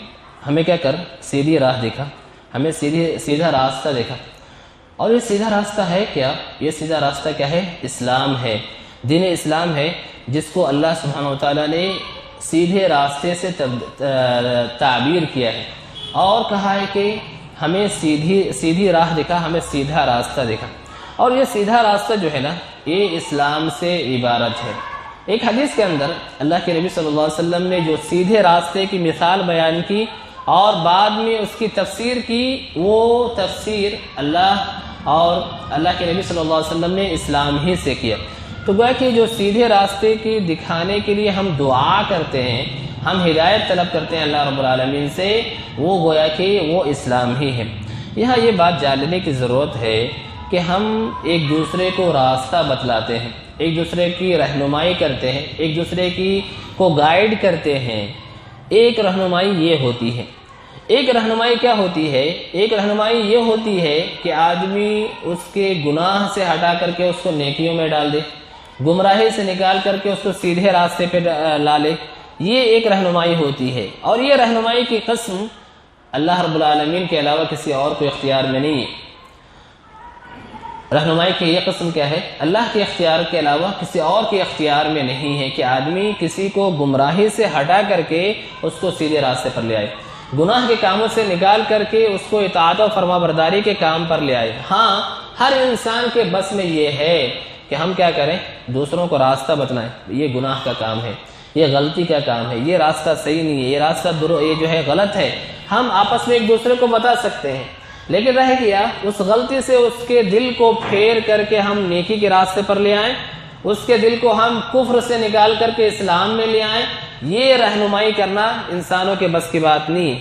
ہمیں کیا کر سیدھی راہ دکھا، ہمیں سیدھا راستہ دیکھا۔ اور یہ سیدھا راستہ ہے کیا؟ یہ سیدھا راستہ کیا ہے؟ اسلام ہے، دین اسلام ہے، جس کو اللہ سبحانہ وتعالیٰ نے سیدھے راستے سے تعبیر کیا ہے اور کہا ہے کہ ہمیں سیدھی راہ دکھا، ہمیں سیدھا راستہ دکھا۔ اور یہ سیدھا راستہ جو ہے نا، یہ اسلام سے عبارت ہے۔ ایک حدیث کے اندر اللہ کے نبی صلی اللہ علیہ وسلم نے جو سیدھے راستے کی مثال بیان کی اور بعد میں اس کی تفسیر کی، وہ تفسیر اللہ اور اللہ کے نبی صلی اللہ علیہ وسلم نے اسلام ہی سے کیا۔ تو گویا کہ جو سیدھے راستے کی دکھانے کے لیے ہم دعا کرتے ہیں، ہم ہدایت طلب کرتے ہیں اللہ رب العالمین سے، وہ گویا کہ وہ اسلام ہی ہے۔ یہاں یہ بات جاننے کی ضرورت ہے کہ ہم ایک دوسرے کو راستہ بتلاتے ہیں، ایک دوسرے کی رہنمائی کرتے ہیں، ایک دوسرے کو گائیڈ کرتے ہیں۔ ایک رہنمائی یہ ہوتی ہے، ایک رہنمائی کیا ہوتی ہے؟ ایک رہنمائی یہ ہوتی ہے کہ آدمی اس کے گناہ سے ہٹا کر کے اس کو نیکیوں میں ڈال دے، گمراہی سے نکال کر کے اس کو سیدھے راستے پہ لا لے، یہ ایک رہنمائی ہوتی ہے۔ اور یہ رہنمائی کی قسم اللہ رب العالمین کے علاوہ کسی اور کو اختیار میں نہیں ہے۔ رہنمائی کی یہ قسم کیا ہے؟ اللہ کے اختیار کے علاوہ کسی اور کے اختیار میں نہیں ہے کہ آدمی کسی کو گمراہی سے ہٹا کر کے اس کو سیدھے راستے پر لے آئے، گناہ کے کاموں سے نکال کر کے اس کو اطاعت و فرما برداری کے کام پر لے آئے۔ ہاں، ہر انسان کے بس میں یہ ہے کہ ہم کیا کریں؟ دوسروں کو راستہ بتلائیں، یہ گناہ کا کام ہے، یہ غلطی کا کام ہے، یہ راستہ صحیح نہیں ہے، یہ راستہ یہ جو ہے غلط ہے۔ ہم آپس میں ایک دوسرے کو بتا سکتے ہیں، لیکن رہ گیا اس غلطی سے اس کے دل کو پھیر کر کے ہم نیکی کے راستے پر لے آئیں، اس کے دل کو ہم کفر سے نکال کر کے اسلام میں لے آئیں، یہ رہنمائی کرنا انسانوں کے بس کی بات نہیں ہے۔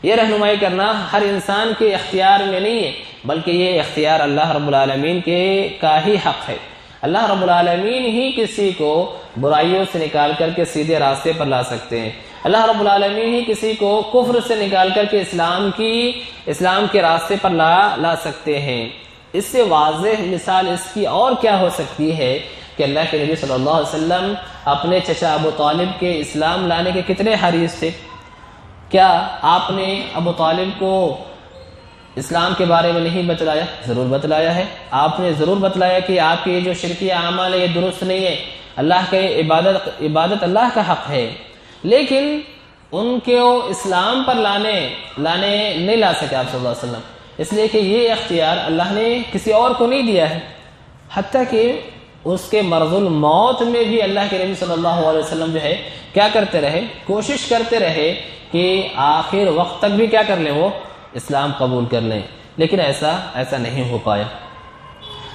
یہ رہنمائی کرنا ہر انسان کے اختیار میں نہیں ہے، بلکہ یہ اختیار اللہ رب العالمین کا ہی حق ہے۔ اللہ رب العالمین ہی کسی کو برائیوں سے نکال کر کے سیدھے راستے پر لا سکتے ہیں۔ اللہ رب العالمین ہی کسی کو کفر سے نکال کر کے اسلام کے راستے پر لا سکتے ہیں۔ اس سے واضح مثال اس کی اور کیا ہو سکتی ہے کہ اللہ کے نبی صلی اللہ علیہ وسلم اپنے چچا ابو طالب کے اسلام لانے کے کتنے حریص تھے۔ کیا آپ نے ابو طالب کو اسلام کے بارے میں نہیں بتلایا؟ ضرور بتلایا ہے۔ آپ نے ضرور بتلایا کہ آپ کے یہ جو شرکی اعمال ہے یہ درست نہیں ہے، اللہ کے عبادت اللہ کا حق ہے، لیکن ان کو اسلام پر لانے نہیں لا سکے آپ صلی اللہ علیہ وسلم، اس لیے کہ یہ اختیار اللہ نے کسی اور کو نہیں دیا ہے۔ حتیٰ کہ اس کے مرض الموت میں بھی اللہ کے نبی صلی اللہ علیہ وسلم جو ہے کیا کرتے رہے؟ کوشش کرتے رہے کہ آخر وقت تک بھی کیا کر لیں، وہ اسلام قبول کر لیں، لیکن ایسا نہیں ہو پایا،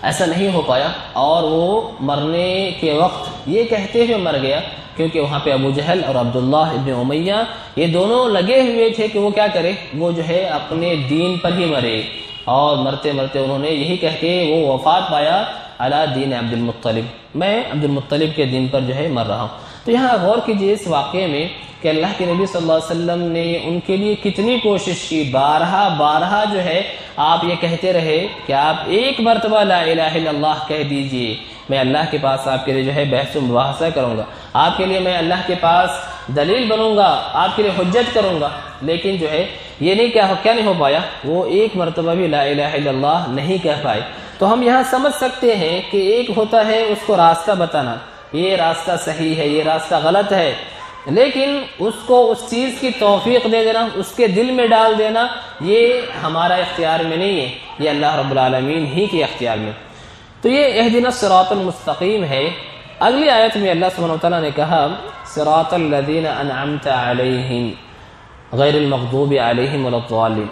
ایسا نہیں ہو پایا۔ اور وہ مرنے کے وقت یہ کہتے ہوئے مر گیا، کیونکہ وہاں پہ ابو جہل اور عبداللہ ابن امیہ یہ دونوں لگے ہوئے تھے کہ وہ کیا کرے، وہ جو ہے اپنے دین پر ہی مرے، اور مرتے مرتے انہوں نے یہی کہہ کے وہ وفات پایا علی دین عبد المطلب، میں عبد المطلب کے دین پر جو ہے مر رہا ہوں۔ تو یہاں غور کیجیے اس واقعے میں کہ اللہ کے نبی صلی اللہ علیہ وسلم نے ان کے لیے کتنی کوشش کی، بارہا جو ہے آپ یہ کہتے رہے کہ آپ ایک مرتبہ لا الہ الا اللہ کہہ دیجئے، میں اللہ کے پاس آپ کے لیے جو ہے بحث و مباحثہ کروں گا، آپ کے لیے میں اللہ کے پاس دلیل بنوں گا، آپ کے لیے حجت کروں گا۔ لیکن جو ہے یہ نہیں کیا نہیں ہو پایا، وہ ایک مرتبہ بھی لا الہ الا اللہ نہیں کہہ پائے۔ تو ہم یہاں سمجھ سکتے ہیں کہ ایک ہوتا ہے اس کو راستہ بتانا، یہ راستہ صحیح ہے، یہ راستہ غلط ہے، لیکن اس کو اس چیز کی توفیق دے دینا، اس کے دل میں ڈال دینا، یہ ہمارا اختیار میں نہیں ہے، یہ اللہ رب العالمین ہی کے اختیار میں۔ تو یہ اہدنا الصراط المستقیم ہے۔ اگلی آیت میں اللہ سبحانہ وتعالیٰ نے کہا صراط الذین انعمت علیہم غیر المغضوب علیہم ولا الضالین،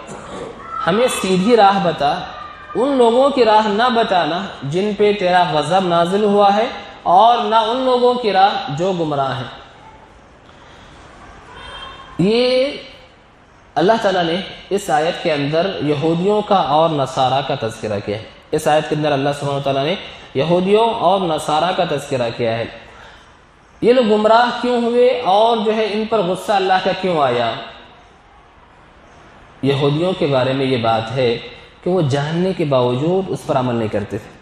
ہمیں سیدھی راہ بتا، ان لوگوں کی راہ نہ بتانا جن پہ تیرا غضب نازل ہوا ہے، اور نہ ان لوگوں کی راہ جو گمراہ ہیں۔ یہ اللہ تعالیٰ نے اس آیت کے اندر یہودیوں کا اور نصارہ کا تذکرہ کیا ہے۔ اس آیت کے اندر اللہ سبحانہ وتعالیٰ نے یہودیوں اور نصارہ کا تذکرہ کیا ہے۔ یہ لوگ گمراہ کیوں ہوئے اور جو ہے ان پر غصہ اللہ کا کیوں آیا؟ یہودیوں کے بارے میں یہ بات ہے کہ وہ جاننے کے باوجود اس پر عمل نہیں کرتے تھے۔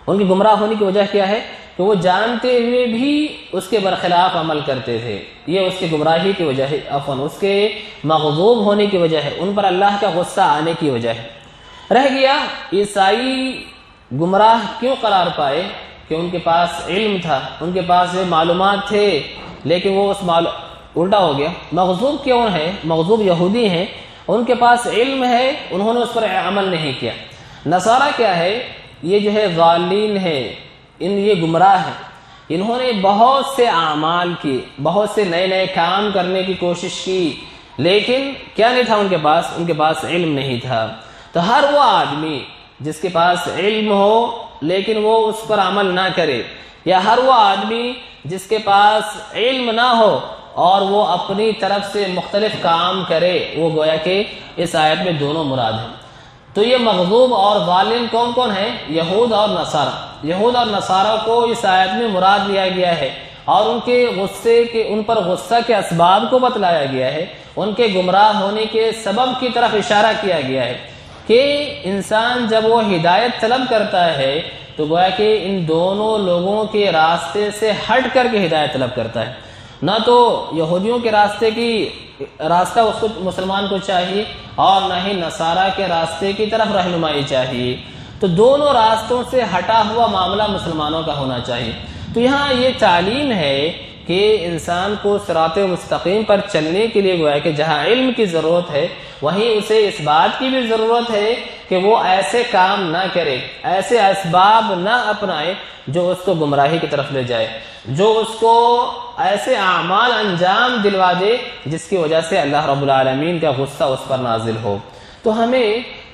ان کی گمراہ ہونے کی وجہ کیا ہے کہ وہ جانتے ہوئے بھی اس کے برخلاف عمل کرتے تھے۔ یہ اس کی گمراہی کی وجہ ہے، اس کے مغضوب ہونے کی وجہ ہے، ان پر اللہ کا غصہ آنے کی وجہ ہے۔ رہ گیا عیسائی گمراہ کیوں قرار پائے کہ ان کے پاس علم تھا، ان کے پاس معلومات تھے، لیکن وہ اس الٹا ہو گیا۔ مغضوب کیوں ہے؟ مغضوب یہودی ہیں، ان کے پاس علم ہے، انہوں نے اس پر عمل نہیں کیا۔ نصارہ کیا ہے؟ یہ جو ہے ضالین ہے، یہ گمراہ ہیں، انہوں نے بہت سے اعمال کی، بہت سے نئے نئے کام کرنے کی کوشش کی، لیکن کیا نہیں تھا ان کے پاس علم نہیں تھا۔ تو ہر وہ آدمی جس کے پاس علم ہو لیکن وہ اس پر عمل نہ کرے، یا ہر وہ آدمی جس کے پاس علم نہ ہو اور وہ اپنی طرف سے مختلف کام کرے، وہ گویا کہ اس آیت میں دونوں مراد ہیں۔ تو یہ مغضوب اور ظالم کون کون ہیں؟ یہود اور نصارہ۔ یہود اور نصارہ کو اس آیت میں مراد لیا گیا ہے، اور ان کے غصے کے، ان پر غصہ کے اسباب کو بتلایا گیا ہے، ان کے گمراہ ہونے کے سبب کی طرف اشارہ کیا گیا ہے کہ انسان جب وہ ہدایت طلب کرتا ہے تو گویا کہ ان دونوں لوگوں کے راستے سے ہٹ کر کے ہدایت طلب کرتا ہے۔ نہ تو یہودیوں کے راستہ اس کو مسلمان کو چاہیے، اور نہ ہی نصارہ کے راستے کی طرف رہنمائی چاہیے۔ تو دونوں راستوں سے ہٹا ہوا معاملہ مسلمانوں کا ہونا چاہیے۔ تو یہاں یہ تعلیم ہے کہ انسان کو صراط مستقیم پر چلنے کے لیے گویا کہ جہاں علم کی ضرورت ہے، وہیں اسے اس بات کی بھی ضرورت ہے کہ وہ ایسے کام نہ کرے، ایسے اسباب نہ اپنائے جو اس کو گمراہی کی طرف لے جائے، جو اس کو ایسے اعمال انجام دلوا دے جس کی وجہ سے اللہ رب العالمین کا غصہ اس پر نازل ہو۔ تو ہمیں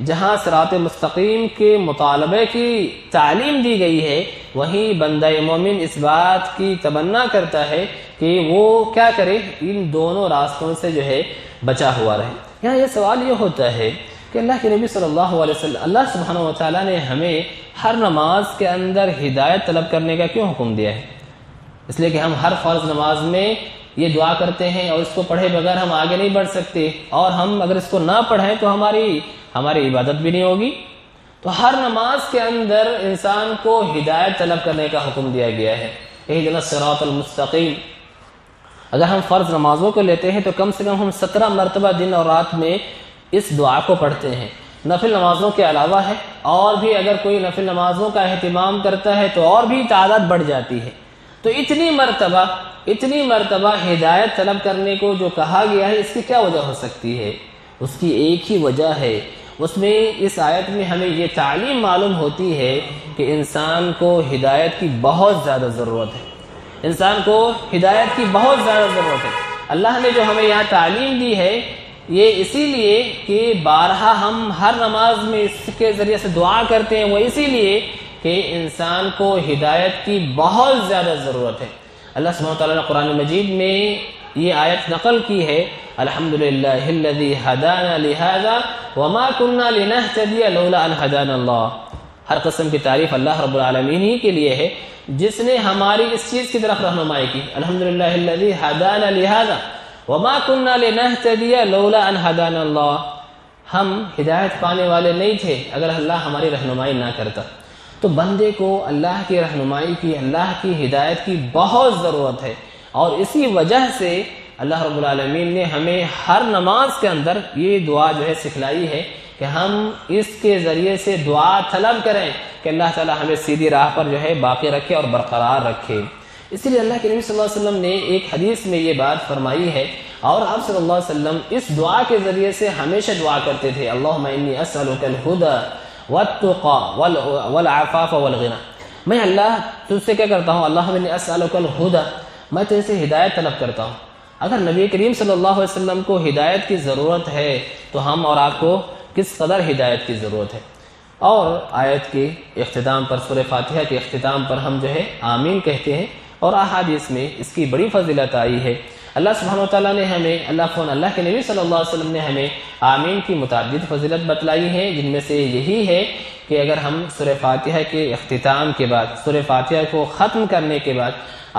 جہاں صراط مستقیم کے مطالبے کی تعلیم دی گئی ہے، وہیں بندہ مومن اس بات کی تمنا کرتا ہے کہ وہ کیا کرے، ان دونوں راستوں سے جو ہے بچا ہوا رہے۔ یہاں یہ سوال یہ ہوتا ہے کہ اللہ کے نبی صلی اللہ علیہ وسلم، اللہ سبحانہ وتعالیٰ نے ہمیں ہر نماز کے اندر ہدایت طلب کرنے کا کیوں حکم دیا ہے؟ اس لیے کہ ہم ہر فرض نماز میں یہ دعا کرتے ہیں، اور اس کو پڑھے بغیر ہم آگے نہیں بڑھ سکتے، اور ہم اگر اس کو نہ پڑھیں تو ہماری عبادت بھی نہیں ہوگی۔ تو ہر نماز کے اندر انسان کو ہدایت طلب کرنے کا حکم دیا گیا ہے، اہدنا الصراط المستقیم۔ اگر ہم فرض نمازوں کو لیتے ہیں تو کم سے کم ہم 17 مرتبہ دن اور رات میں اس دعا کو پڑھتے ہیں، نفل نمازوں کے علاوہ ہے، اور بھی اگر کوئی نفل نمازوں کا اہتمام کرتا ہے تو اور بھی تعداد بڑھ جاتی ہے۔ تو اتنی مرتبہ ہدایت طلب کرنے کو جو کہا گیا ہے، اس کی کیا وجہ ہو سکتی ہے؟ اس کی ایک ہی وجہ ہے، اس میں اس آیت میں ہمیں یہ تعلیم معلوم ہوتی ہے کہ انسان کو ہدایت کی بہت زیادہ ضرورت ہے، انسان کو ہدایت کی بہت زیادہ ضرورت ہے۔ اللہ نے جو ہمیں یہاں تعلیم دی ہے، یہ اسی لیے کہ بارہا ہم ہر نماز میں اس کے ذریعے سے دعا کرتے ہیں، وہ اسی لیے کہ انسان کو ہدایت کی بہت زیادہ ضرورت ہے۔ اللہ سبحانہ وتعالیٰ نے قرآن مجید میں یہ آیت نقل کی ہے، الحمدللہ الذی ہدانا لہذا وما کنا لنہتدی لولا ان ہدانا اللہ۔ ہر قسم کی تعریف اللہ رب العالمین ہی کے لیے ہے جس نے ہماری اس چیز کی طرف رہنمائی کی، الحمدللہ الذی ہدانا لہذا وما کنا لنہتدی لولا ان ہدانا اللہ۔ ہم ہدایت پانے والے نہیں تھے اگر اللہ ہماری رہنمائی نہ کرتا۔ تو بندے کو اللہ کی رہنمائی کی، اللہ کی ہدایت کی بہت ضرورت ہے، اور اسی وجہ سے اللہ رب العالمین نے ہمیں ہر نماز کے اندر یہ دعا جو ہے سکھلائی ہے کہ ہم اس کے ذریعے سے دعا طلب کریں کہ اللہ تعالی ہمیں سیدھی راہ پر جو ہے باقی رکھے اور برقرار رکھے۔ اسی لیے اللہ کے نبی صلی اللہ علیہ وسلم نے ایک حدیث میں یہ بات فرمائی ہے، اور آپ صلی اللہ علیہ وسلم اس دعا کے ذریعے سے ہمیشہ دعا کرتے تھے، اللہم انی اسألک الہدی والتقی والعفاف والغنی۔ میں اللہ تجھ سے کیا کرتا ہوں، اللہم انی اسألک الہدی، میں تجھ سے ہدایت طلب کرتا ہوں۔ اگر نبی کریم صلی اللہ علیہ وسلم کو ہدایت کی ضرورت ہے تو ہم اور آپ کو کس قدر ہدایت کی ضرورت ہے۔ اور آیت کے اختتام پر، سورہ فاتحہ کے اختتام پر ہم جو ہے آمین کہتے ہیں، اور احادیث میں اس کی بڑی فضیلت آئی ہے۔ اللہ سبحانہ وتعالیٰ نے ہمیں اللہ کے نبی صلی اللہ علیہ وسلم نے ہمیں آمین کی متعدد فضیلت بتلائی ہے، جن میں سے یہی ہے کہ اگر ہم سورہ فاتحہ کے اختتام کے بعد، سورہ فاتحہ کو ختم کرنے کے بعد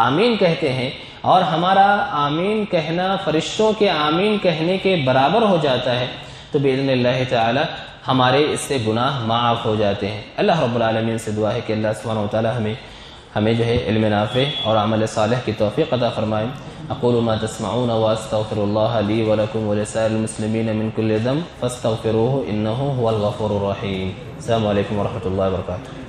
آمین کہتے ہیں، اور ہمارا آمین کہنا فرشتوں کے آمین کہنے کے برابر ہو جاتا ہے، تو باذن اللہ تعالی ہمارے اس سے گناہ معاف ہو جاتے ہیں۔ اللہ رب العالمین سے دعا ہے کہ اللہ سبحانہ وتعالی ہمیں جو ہے علم نافع اور عمل صالح کی توفیق عطا فرمائے۔ اقول ما تسمعون واستغفر الله لي ولكم ولسائر المسلمين من كل ذنب فاستغفروه انه هو الغفور الرحيم۔ السلام علیکم ورحمۃ اللہ وبرکاتہ۔